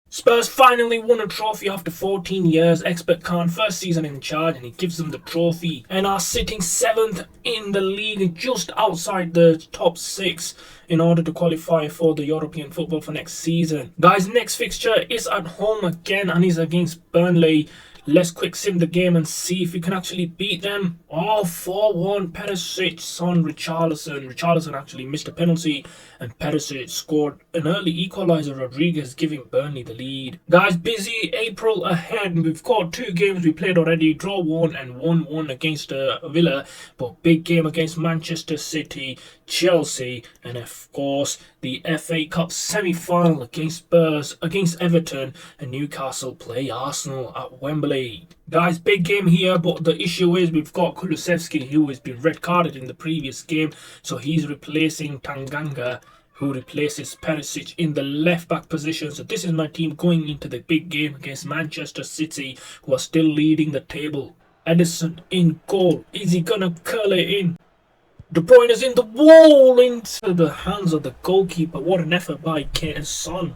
Spurs finally won a trophy after 14 years. Expert Khan first season in charge and he gives them the trophy and are sitting 7th in the league, just outside the top 6 in order to qualify for the European football for next season. Guys, next fixture is at home again and is against Burnley. Let's quick sim the game and see if we can actually beat them. Oh, 4-1, Perisic on Richarlison. Richarlison actually missed a penalty and Perisic scored an early equaliser. Rodriguez giving Burnley the lead. Guys, busy April ahead. We've got 2 games we played already. Draw 1 and 1-1 against Villa. But big game against Manchester City, Chelsea, and of course the FA Cup semi-final against Spurs, against Everton, and Newcastle play Arsenal at Wembley. Guys, big game here, but the issue is we've got Kulusevski, who has been red carded in the previous game, so he's replacing Tanganga, who replaces Perisic in the left back position. So this is my team going into the big game against Manchester City, who are still leading the table. Edison in goal. Is he gonna curl it in? De Bruyne is in the wall, into the hands of the goalkeeper. What an effort by Kane and Son.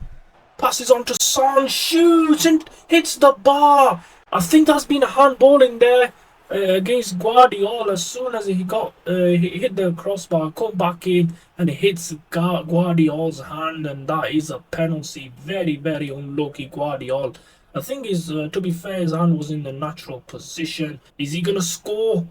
Passes on to Son, shoots and hits the bar. I think that's been a handball in there against Guardiola. As soon as he hit the crossbar, come back in and it hits Guardiola's hand, and that is a penalty. Very, very unlucky Guardiola. I think to be fair, his hand was in the natural position. Is he gonna score?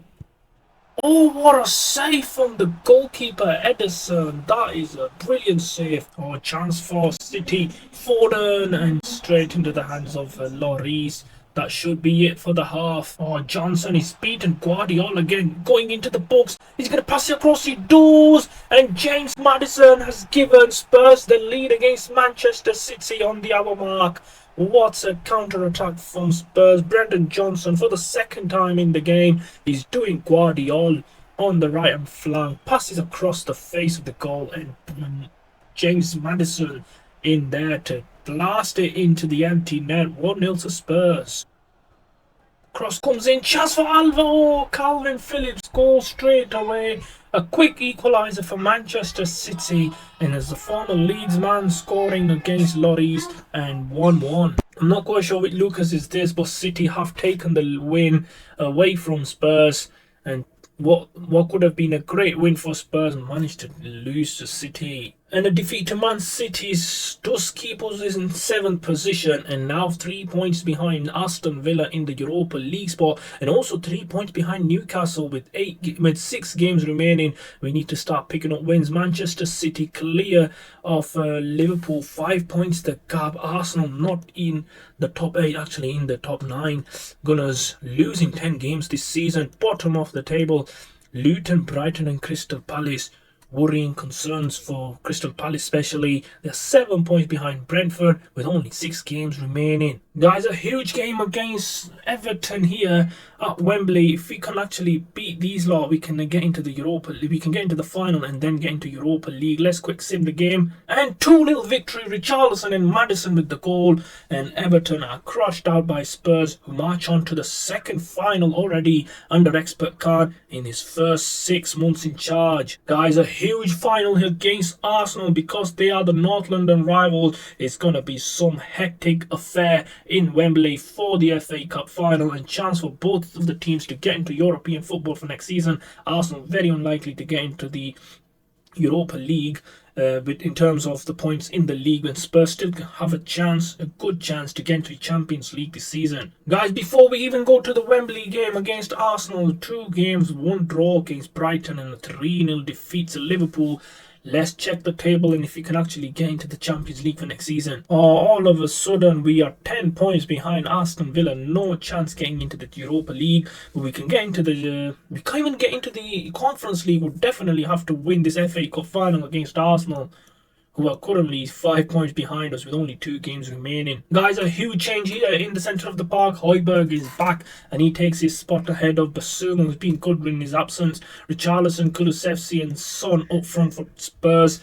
Oh, what a save from the goalkeeper, Edison. That is a brilliant save. Oh, a chance for City. Foden and straight into the hands of Lloris. That should be it for the half. Oh, Johnson is beaten Guardiola again. Going into the box. He's going to pass it across. He does. And James Maddison has given Spurs the lead against Manchester City on the hour mark. What a counter-attack from Spurs. Brendan Johnson, for the second time in the game, is doing Guardiola on the right-hand flank. Passes across the face of the goal, and James Maddison in there to blast it into the empty net. 1-0 to Spurs. Cross comes in, chance for Alvaro. Calvin Phillips goal straight away. A quick equaliser for Manchester City, and as the former Leeds man scoring against Lloris, and 1-1. I'm not quite sure which Lucas is this, but City have taken the win away from Spurs, and what could have been a great win for Spurs managed to lose to City. And a defeat to Man City does keep us in 7th position, and now 3 points behind Aston Villa in the Europa League spot, and also 3 points behind Newcastle with 6 games remaining. We need to start picking up wins. Manchester City clear of Liverpool, 5 points the gap. Arsenal not in the top 8, actually in the top 9. Gunners losing 10 games this season. Bottom of the table, Luton, Brighton and Crystal Palace. Worrying concerns for Crystal Palace especially. They're 7 points behind Brentford with only 6 games remaining. Guys, a huge game against Everton here at Wembley. If we can actually beat these lot, we can get into the we can get into the final and then get into Europa League. Let's quick sim the game. And 2-0 victory. Richarlison and Maddison with the goal, and Everton are crushed out by Spurs, who march on to the second final already under Expert Khan in his first 6 months in charge. Guys, a huge final against Arsenal because they are the North London rivals. It's gonna be some hectic affair in Wembley for the FA Cup final, and chance for both of the teams to get into European football for next season. Arsenal very unlikely to get into the Europa League in terms of the points in the league, and Spurs still have a good chance to get into Champions League this season. Guys, before we even go to the Wembley game against Arsenal, 2 games, 1 draw against Brighton and a 3-0 defeat to Liverpool. Let's check the table and if you can actually get into the Champions League for next season. All of a sudden we are 10 points behind Aston Villa. No chance getting into the Europa League, but we can get into we can't even get into the Conference League. We'll definitely have to win this FA Cup final against Arsenal, who are currently 5 points behind us with only 2 games remaining. Guys, a huge change here in the centre of the park. Højbjerg is back and he takes his spot ahead of Basuma, who's been good in his absence. Richarlison, Kulusevski and Son up front for Spurs.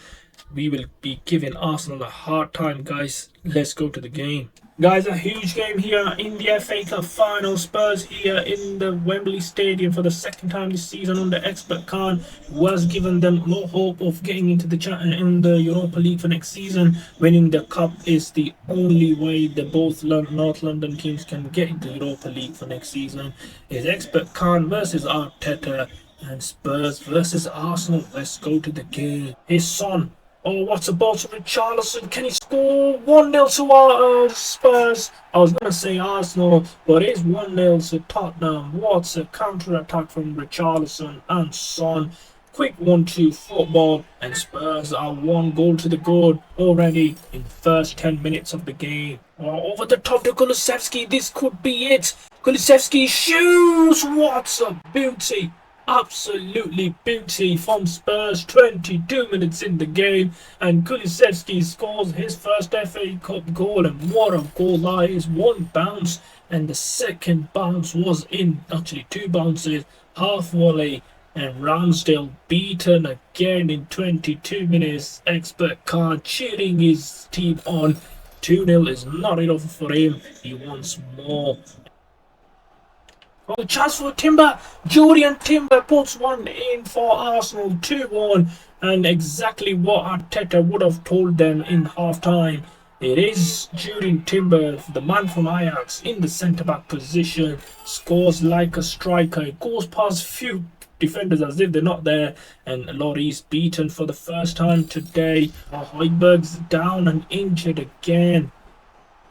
We will be giving Arsenal a hard time, guys. Let's go to the game. Guys, a huge game here in the FA Cup final. Spurs here in the Wembley Stadium for the second time this season under expert Khan was given them no hope of getting into in the Europa League for next season. Winning the cup is the only way that both North London teams can get into Europa League for next season. Is expert Khan versus Arteta and Spurs versus Arsenal. Let's go to the game. His son. Oh, what's a ball to Richarlison? Can he score? 1-0 to our Spurs. I was going to say Arsenal, but it's 1-0 to Tottenham. What's a counter-attack from Richarlison and Son. Quick 1-2 football, and Spurs are 1 goal to the good already in the first 10 minutes of the game. Oh, over the top to Kulusevski. This could be it. Kulusevski shoots. What's a beauty. Absolutely beauty from Spurs. 22 minutes in the game, and Kulusevski scores his first FA Cup goal, and what a goal that is. One bounce, and the second bounce was in. Actually, two bounces, half volley, and Ramsdale beaten again in 22 minutes. Expert Khan cheering his team on. 2-0 is not enough for him. He wants more. Oh, the chance for Timber. Julian Timber puts one in for Arsenal. 2-1. And exactly what Arteta would have told them in half-time. It is Julian Timber, the man from Ajax, in the centre-back position. Scores like a striker. Goes past few defenders as if they're not there. And Lloris beaten for the first time today. Højbjerg's down and injured again.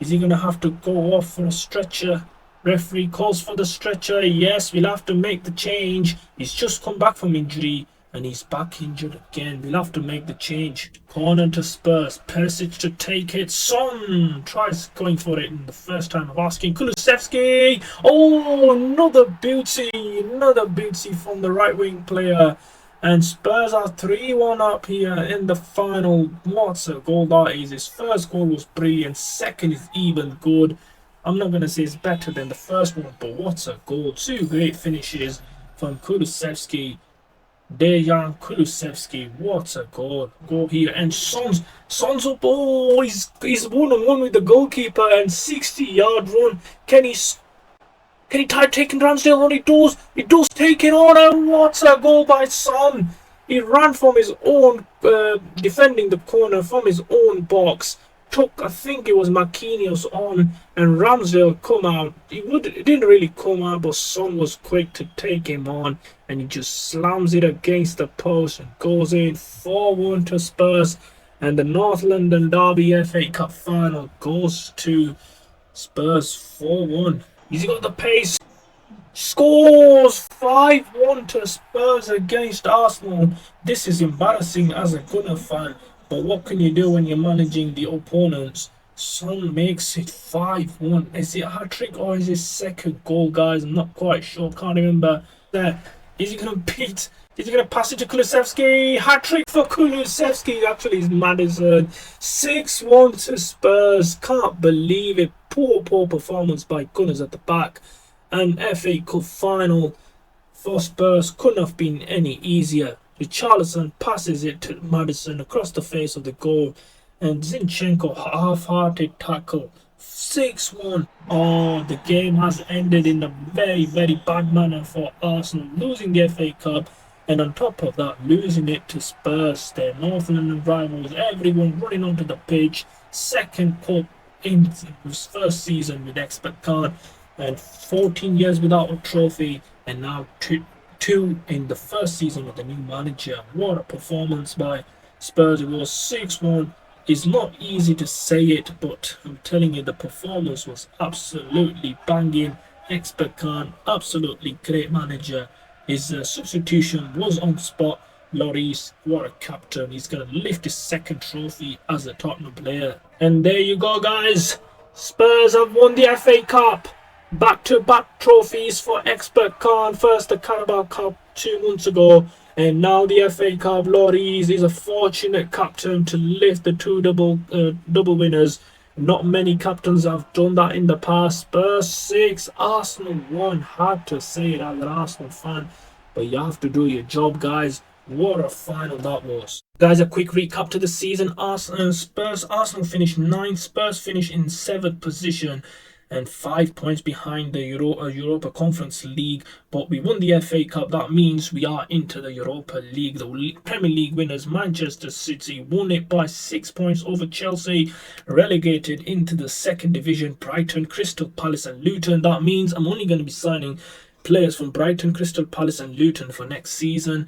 Is he going to have to go off for a stretcher? Referee calls for the stretcher. Yes, we'll have to make the change. He's just come back from injury and he's back injured again. We'll have to make the change. Corner to Spurs. Perisic to take it. Son tries going for it in the first time of asking. Kulusevski. Oh, another beauty. Another beauty from the right wing player. And Spurs are 3-1 up here in the final. What a goal that is. His first goal was brilliant. Second is even good. I'm not going to say it's better than the first one, but what a goal. Two great finishes from Kulusevski. Dejan Kulusevski. What a goal. Goal here. And Son's up. Oh, he's one-on-one with the goalkeeper and 60-yard run. Can he try taking Ramsdale on? He does take it on. And what a goal by Son. He ran from his own, defending the corner from his own box. Took, I think it was Marquinhos on, and Ramsdale come out. He didn't really come out, but Son was quick to take him on, and he just slams it against the post and goes in. 4-1 to Spurs, and the North London Derby FA Cup final goes to Spurs. 4-1. He's got the pace. Scores 5-1 to Spurs against Arsenal. This is embarrassing as a Gunner fan. But what can you do when you're managing the opponents? Son makes it 5-1. Is it a hat-trick or is it second goal, guys? I'm not quite sure. Can't remember. There. Is he going to beat? Is he going to pass it to Kulusevski? Hat-trick for Kulusevski. Actually, it's Maddison. 6-1 to Spurs. Can't believe it. Poor performance by Gunners at the back. And FA Cup final for Spurs couldn't have been any easier. Richarlison passes it to Maddison across the face of the goal, and Zinchenko half-hearted tackle. 6-1. Oh, the game has ended in a very, very bad manner for Arsenal, losing the FA Cup, and on top of that, losing it to Spurs, their North London rivals. Everyone running onto the pitch. Second cup in his first season with expert Khan, and 14 years without a trophy, and now two in the first season with the new manager. What a performance by Spurs. It was 6-1. It's not easy to say it, but I'm telling you, the performance was absolutely banging. Expert Khan, absolutely great manager. His substitution was on spot. Lloris, what a captain. He's going to lift his second trophy as a Tottenham player. And there you go, guys. Spurs have won the FA Cup. Back-to-back trophies for expert Khan. First the Carabao Cup 2 months ago, and now the FA Cup. Lloris is a fortunate captain to lift the two double winners. Not many captains have done that in the past. Spurs 6, Arsenal 1. Hard to say it as an Arsenal fan, but you have to do your job, guys. What a final that was. Guys, a quick recap to the season. Arsenal finished 9th, Spurs finished in 7th position and 5 points behind the Europa Conference League. But we won the FA Cup. That means we are into the Europa League. The Premier League winners, Manchester City, won it by 6 points over Chelsea. Relegated into the 2nd division, Brighton, Crystal Palace and Luton. That means I'm only going to be signing players from Brighton, Crystal Palace and Luton for next season.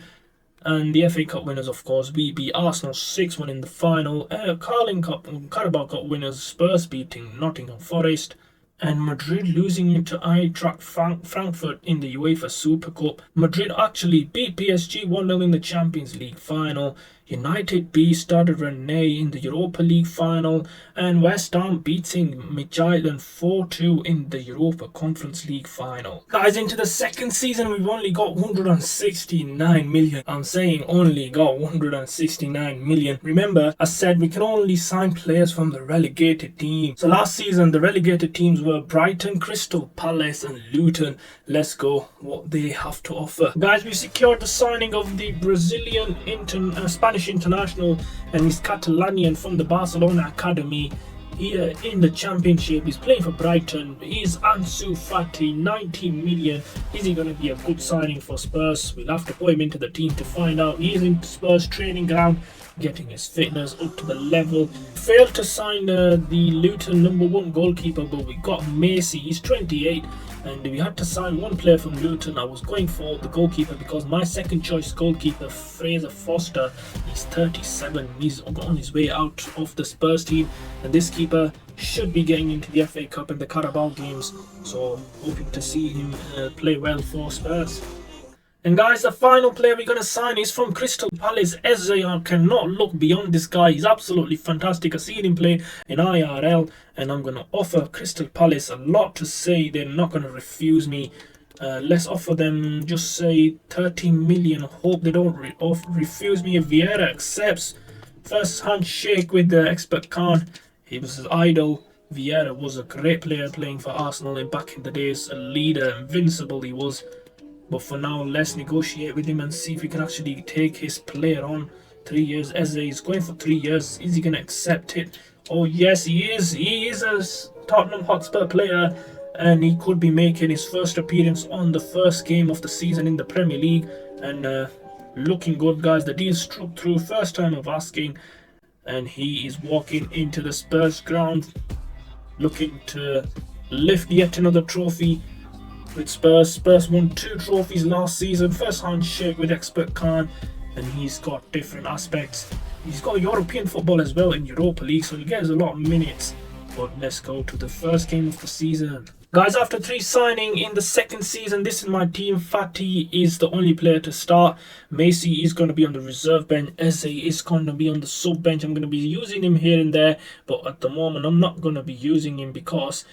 And the FA Cup winners, of course, we beat Arsenal 6-1 in the final. Carabao Cup winners, Spurs beating Nottingham Forest. And Madrid losing to Eintracht Frankfurt in the UEFA Super Cup. Madrid actually beat PSG 1-0 in the Champions League final. United beat Stade Rennais in the Europa League final. And West Ham beating Midtjylland 4-2 in the Europa Conference League final. Guys, into the 2nd season, we've only got 169 million. I'm saying only got 169 million. Remember, I said we can only sign players from the relegated team. So last season, the relegated teams were Brighton, Crystal Palace and Luton. Let's go what they have to offer. Guys, we secured the signing of the Brazilian Spanish international, and he's Catalanian from the Barcelona academy here in the championship. He's playing for Brighton. He's Ansu Fati, 90 million. Is he going to be a good signing for Spurs? We'll have to put him into the team to find out. He's in Spurs training ground, getting his fitness up to the level. Failed to sign the Luton #1 goalkeeper, but we got Macy. He's 28, and we had to sign one player from Luton. I was going for the goalkeeper because my second choice goalkeeper, Fraser Foster, he's 37. He's on his way out of the Spurs team, and this keeper should be getting into the FA Cup and the Carabao games, so hoping to see him play well for Spurs. And guys, the final player we're going to sign is from Crystal Palace. Eze. I cannot look beyond this guy. He's absolutely fantastic. I've seen him play in IRL, and I'm going to offer Crystal Palace a lot to say. They're not going to refuse me. Let's offer them, just say 30 million. Hope they don't refuse me. If Vieira accepts, first handshake with the expert Khan. He was his idol. Vieira was a great player playing for Arsenal and back in the days. A leader, invincible he was. But for now, let's negotiate with him and see if we can actually take his player on. 3 years. Eze is going for 3 years. Is he going to accept it? Oh, yes, he is. He is a Tottenham Hotspur player, and he could be making his first appearance on the first game of the season in the Premier League. And looking good, guys. The deal struck through. First time of asking. And he is walking into the Spurs ground, looking to lift yet another trophy. With Spurs won 2 trophies last season. First handshake with expert Khan, and he's got different aspects. He's got European football as well in Europa League, so he gets a lot of minutes. But let's go to the first game of the season. Guys, after 3 signing in the 2nd season, this is my team. Fati is the only player to start. Macy is going to be on the reserve bench. Eze is going to be on the sub bench. I'm going to be using him here and there, but at the moment I'm not going to be using him because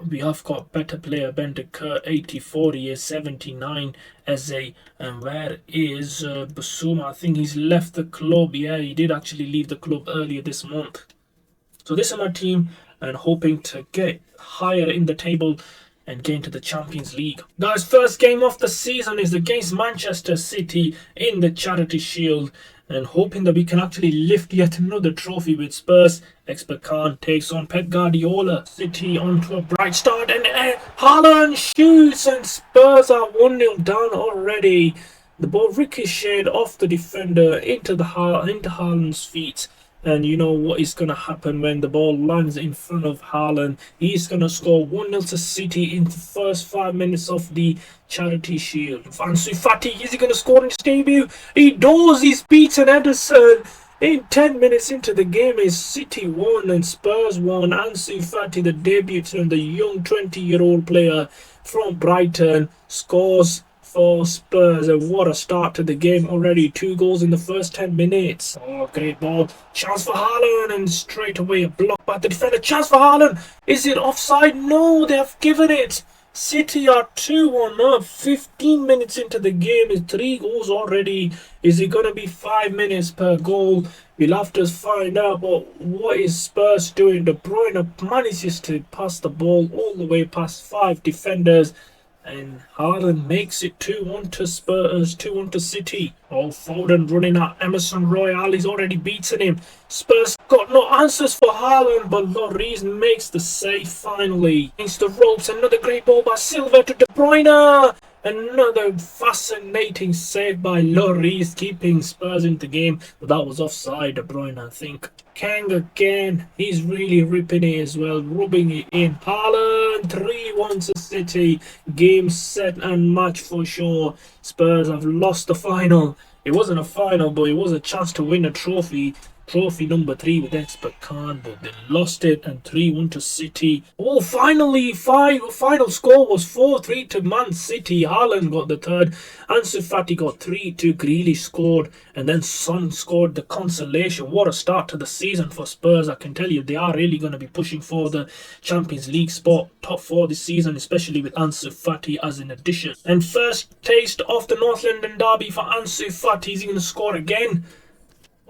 we have got better player. Bentancur 84, he is 79. Eze, and where is Basuma? I think he's left the club. Yeah, he did actually leave the club earlier this month. So this is my team, and hoping to get higher in the table and get into the Champions League. Guys, first game of the season is against Manchester City in the Charity Shield, and hoping that we can actually lift yet another trophy with Spurs. Expert Khan takes on Pep Guardiola. City onto a bright start, and Haaland shoots, and Spurs are 1-0 down already. The ball ricocheted off the defender into Haaland's feet. And you know what is going to happen when the ball lands in front of Haaland. He's going to score 1-0 to City in the first 5 minutes of the Charity Shield. Ansu Fati, is he going to score in his debut? He does. He's beaten Ederson. In 10 minutes into the game, is City won and Spurs won. Ansu Fati, the debutant, the young 20-year-old player from Brighton, scores for Spurs, and what a start to the game already. 2 goals in the first 10 minutes. Oh, great ball. Chance for Haaland, and straight away a block by the defender. Chance for Haaland. Is it offside? No, they have given it. City are 2-1 up. 15 minutes into the game, is 3 goals already. Is it going to be 5 minutes per goal? We'll have to find out. But what is Spurs doing? De Bruyne manages to pass the ball all the way past 5 defenders, And Haaland makes it 2-1 to Spurs, 2-1 to City. Oh, Foden running at Emerson Royale. He's already beaten him. Spurs got no answers for Haaland, but Lloris makes the save finally. Against the ropes, another great ball by Silva to De Bruyne. Another fascinating save by Lloris, keeping Spurs in the game. But that was offside, De Bruyne, I think. Kang again, he's really ripping it as well, rubbing it in. Haaland, 3-1 to City. Game, set and match for sure. Spurs have lost the final. It wasn't a final, but it was a chance to win a trophy. Trophy number 3 with Expert Khan, but they lost it, and 3-1 to City. Oh, finally, final score was 4-3 to Man City. Haaland got the third. Ansu Fati got 3-2. Grealish scored, and then Son scored the consolation. What a start to the season for Spurs. I can tell you, they are really going to be pushing for the Champions League spot, top 4 this season, especially with Ansu Fati as an addition. And first taste of the North London derby for Ansu Fati. Is he going to score again?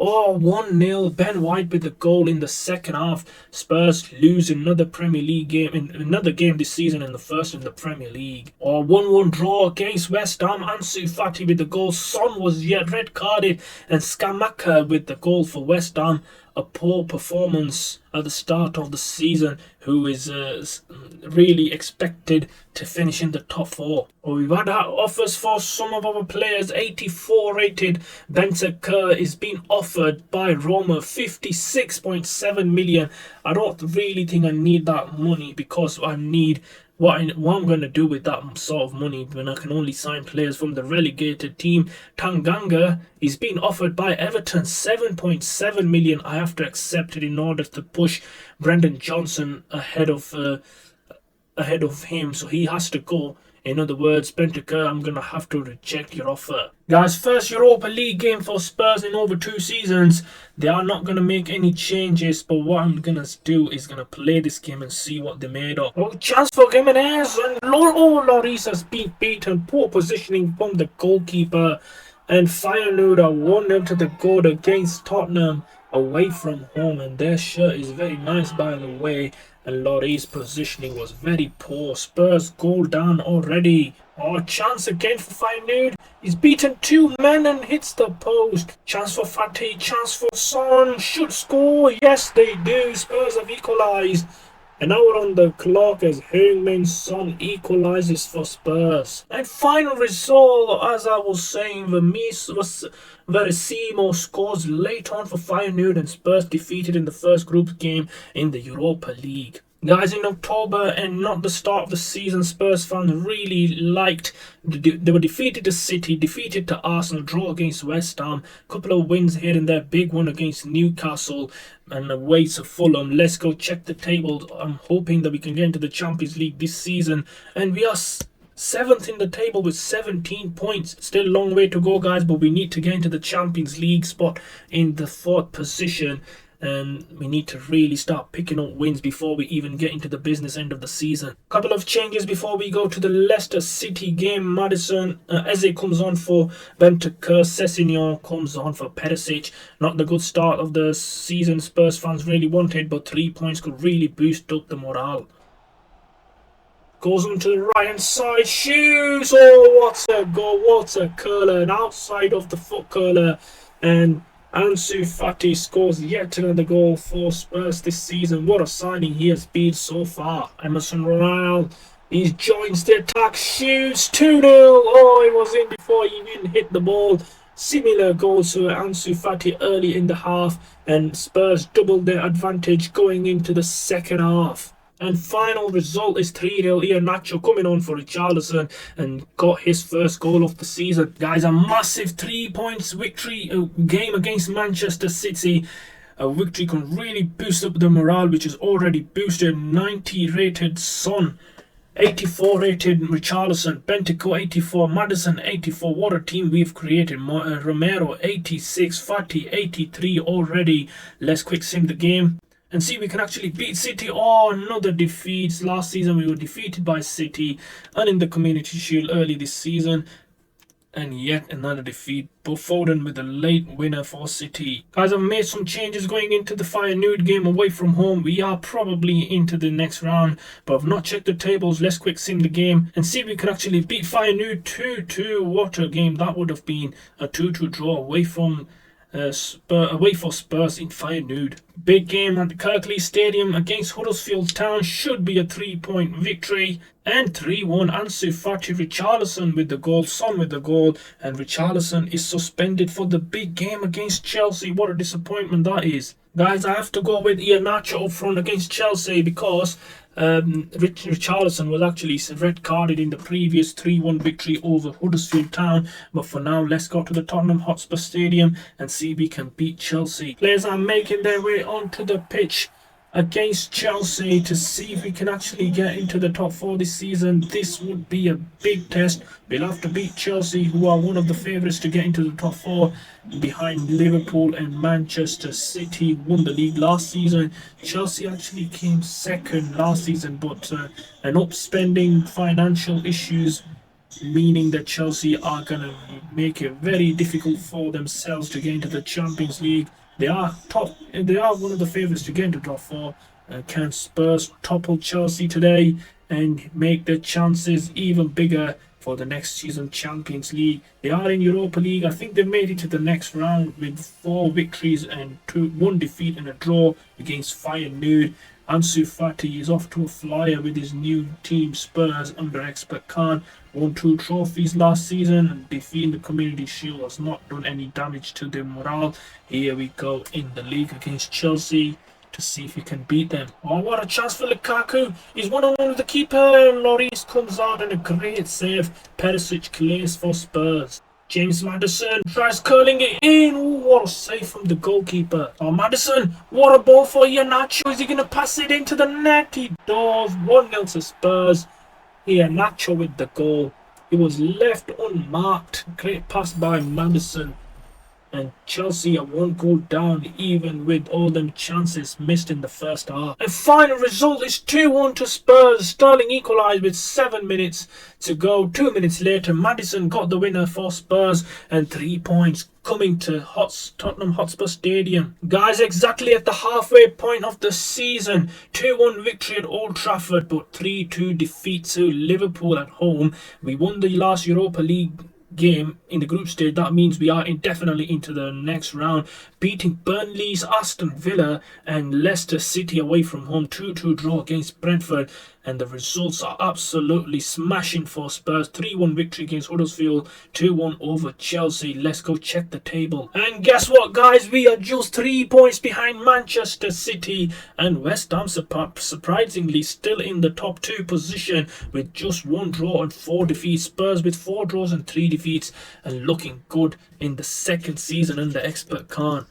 Oh, 1-0. Ben White with the goal in the second half. Spurs lose another Premier League game, another game this season, and the first in the Premier League. Oh, 1-1 draw against West Ham. Ansu Fati with the goal. Son was yet red carded, and Skamaka with the goal for West Ham. A poor performance at the start of the season, who is really expected to finish in the top 4. Oh, we've had offers for some of our players. 84 rated Bentancur is being offered by Roma, 56.7 million. I don't really think I need that money, because I need what I'm going to do with that sort of money when I can only sign players from the relegated team. Tanganga is being offered by Everton, 7.7 million. I have to accept it in order to push Brendan Johnson ahead of him, so he has to go. In other words, Bentancur, I'm going to have to reject your offer. Guys, first Europa League game for Spurs in over 2 seasons. They are not going to make any changes, but what I'm going to do is going to play this game and see what they're made of. Oh, chance for Jimenez, and Lloris has been beaten. Poor positioning from the goalkeeper. And Feyenoord are 1-0 to the goal against Tottenham away from home. And their shirt is very nice, by the way. And Lloris' positioning was very poor. Spurs goal down already. Oh, chance again for Feyenoord. He's beaten 2 men and hits the post. Chance for Fati, chance for Son. Should score. Yes, they do. Spurs have equalised. An hour on the clock as Heung-min Son equalises for Spurs. And final result, as I was saying, Verissimo scores late on for Feyenoord, and Spurs defeated in the first group game in the Europa League. Guys, in October and not the start of the season, Spurs fans really liked. They were defeated to City, defeated to Arsenal, draw against West Ham, couple of wins here and there, big one against Newcastle, and away to Fulham. Let's go check the table. I'm hoping that we can get into the Champions League this season, and we are 7th in the table with 17 points. Still a long way to go, guys, but we need to get into the Champions League spot in the 4th position. And we need to really start picking up wins before we even get into the business end of the season. Couple of changes before we go to the Leicester City game. Madison Eze comes on for Bentancur. Sessegnon comes on for Perisic. Not the good start of the season Spurs fans really wanted, but 3 points could really boost up the morale. Goes on to the right hand side, shoots. Oh, what a goal, what a curler, an outside of the foot curler. And Ansu Fati scores yet another goal for Spurs this season. What a signing he has been so far. Emerson Royale, he joins the attack, shoots 2-0. Oh, it was in before he even hit the ball. Similar goals to Ansu Fati early in the half, and Spurs doubled their advantage going into the second half. And final result is 3-0. Iheanacho coming on for Richarlison and got his first goal of the season. Guys, a massive 3 points victory game against Manchester City. A victory can really boost up the morale, which is already boosted. 90 rated Son, 84 rated Richarlison, Bentancur 84, Madison 84. What a team we've created. Romero 86, Fati 83 already. Let's quick sim the game and see if we can actually beat City. Oh, another defeat. Last season we were defeated by City and in the Community Shield early this season. And yet another defeat. Foden with a late winner for City. Guys, I've made some changes going into the Feyenoord game away from home. We are probably into the next round, but I've not checked the tables. Let's quick sim the game and see if we can actually beat Feyenoord 2-2. What a game that would have been. A 2-2 draw away from away for Spurs in Feyenoord. Big game at the Kirklees Stadium against Huddersfield Town. Should be a 3-point victory. And 3-1. Ansu Fati, Richarlison with the goal, Son with the goal, and Richarlison is suspended for the big game against Chelsea. What a disappointment that is. Guys, I have to go with Iheanacho up front against Chelsea because Richarlison was actually red carded in the previous 3-1 victory over Huddersfield Town. But for now, let's go to the Tottenham Hotspur Stadium and see if we can beat Chelsea. Players are making their way onto the pitch against Chelsea to see if we can actually get into the top 4 this season. This would be a big test. We'll have to beat Chelsea, who are one of the favourites to get into the top 4 behind Liverpool and Manchester City. Won the league last season. Chelsea actually came second last season, but an upspending, financial issues, meaning that Chelsea are going to make it very difficult for themselves to get into the Champions League. They are one of the favourites to get into top 4. Can Spurs topple Chelsea today and make their chances even bigger for the next season Champions League? They are in Europa League. I think they've made it to the next round with 4 victories and 1 defeat and a draw against Feyenoord. Ansu Fati is off to a flyer with his new team Spurs under expert Khan. Won 2 trophies last season and defeating the Community Shield has not done any damage to their morale. Here we go in the league against Chelsea to see if we can beat them. Oh, what a chance for Lukaku. He's 1-on-1 with the keeper. Lloris comes out and a great save. Perisic clears for Spurs. James Maddison tries curling it in. Ooh, what a save from the goalkeeper. Oh, Maddison, what a ball for Iheanacho. Is he going to pass it into the net? He does. 1-0 to Spurs. Iheanacho with the goal. It was left unmarked. Great pass by Maddison. And Chelsea are 1 goal down, even with all them chances missed in the first half. And final result is 2-1 to Spurs. Sterling equalised with 7 minutes to go. 2 minutes later, Maddison got the winner for Spurs, and 3 points coming to Tottenham Hotspur Stadium. Guys, exactly at the halfway point of the season. 2-1 victory at Old Trafford, but 3-2 defeat to Liverpool at home. We won the last Europa League game in the group stage. That means we are indefinitely into the next round, beating Burnley's Aston Villa and Leicester City away from home. 2-2 draw against Brentford, and the results are absolutely smashing for Spurs. 3-1 victory against Huddersfield, 2-1 over Chelsea. Let's go check the table. And guess what, guys? We are just 3 points behind Manchester City, and West Ham surprisingly still in the top 2 position with just 1 draw and 4 defeats. Spurs with 4 draws and 3 defeats and looking good in the second season under expert Khan.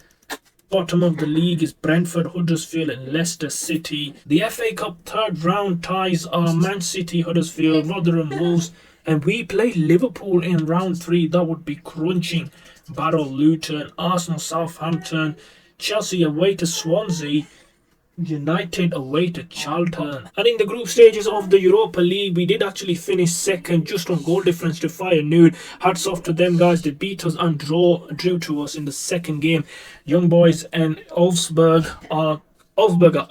Bottom of the league is Brentford, Huddersfield and Leicester City. The FA Cup third round ties are Man City, Huddersfield, Rotherham, Wolves, and we play Liverpool in round 3. That would be crunching. Barrow, Luton, Arsenal, Southampton, Chelsea away to Swansea, United away to Charlton. And in the group stages of the Europa League, we did actually finish second, just on goal difference to Feyenoord. Hats off to them, guys. They beat us and drew to us in the second game. Young Boys and Wolfsburg are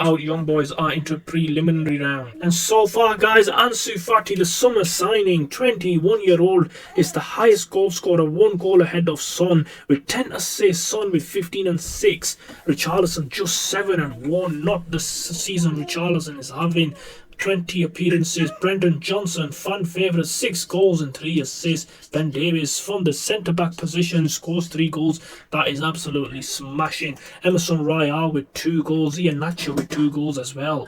out. Young Boys are into preliminary round. And so far, guys, Ansu Fati, the summer signing, 21-year-old, is the highest goal scorer, 1 goal ahead of Son with 10 assists. Son with 15 and 6. Richarlison just 7 and 1. Not the season Richarlison is having. 20 appearances. Brendan Johnson, fan favourite, 6 goals and 3 assists. Ben Davies from the centre-back position scores 3 goals. That is absolutely smashing. Emerson Royale with 2 goals. Iheanacho with 2 goals as well.